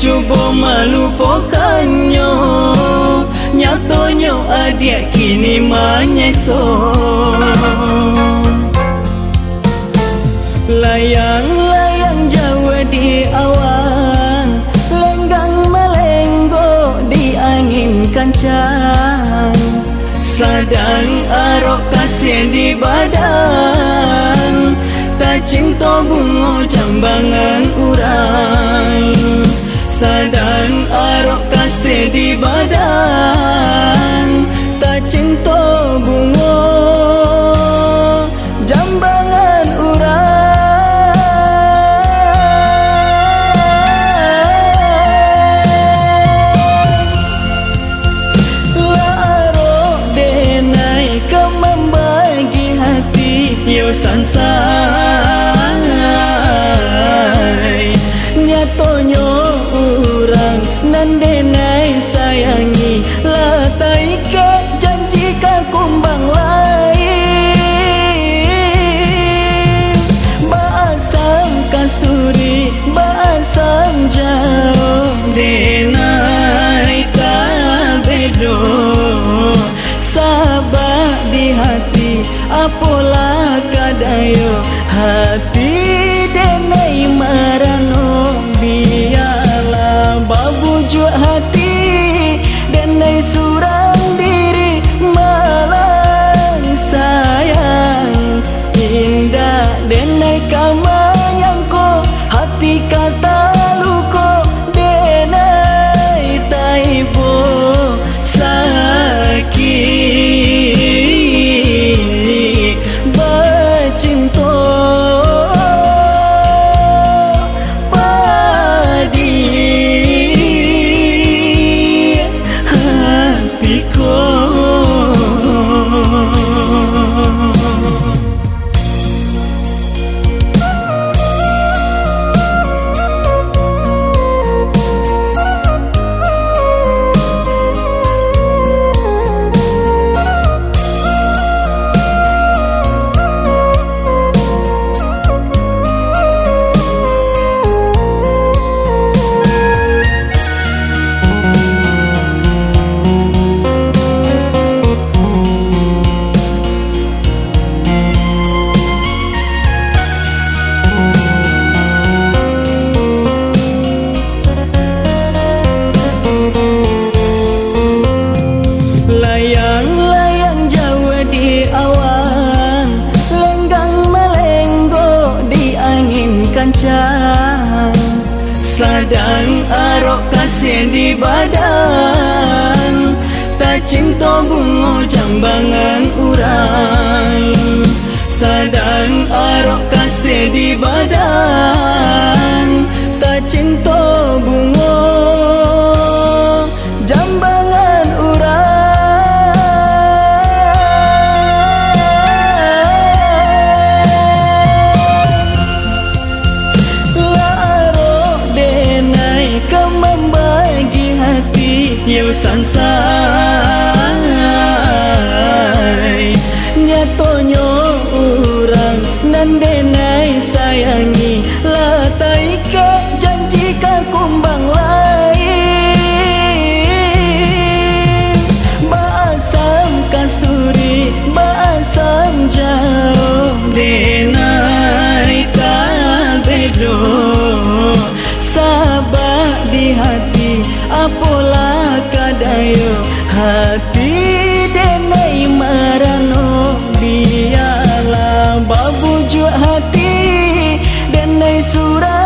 cuba melupakannya, nyatanya adik kini menyesal. Layang-layang Jawa di awan, lenggang melenggok di angin kencang, sadang arok kasih di badan, tak cinta bunga jambangan urai. Sadang arok kasih di badan, tak cinta bunga jambangan urai. Yo sansai nyatonyo urang nan denai sayangi, latai ke janji ka kumbang lain. Baasam kasturi baasam jauh, denai tak bedo sabak di hati apalah kadayo, hati denai marano biarlah babujuk hati denai surang diri malang sayang indah denai kamanyangko hati kata luko denai taibo sakit cinta padi hatiku. Layang-layang Jawa di awan, lenggang melenggok di angin kencang, sadang arok kasih di badan, tak cinta bunga jambangan urai. Sadang arok kasih di badan, tak cinta bunga jambangan urai. Yo sansai nyatonyo urang nan denai sayangi, latai ke janji ka kumbang lain. Baasam kasturi baasam jauh, denai tak bedo sabak di hati apalah kadayo, hati denai marano biarlah babujuk hati denai surang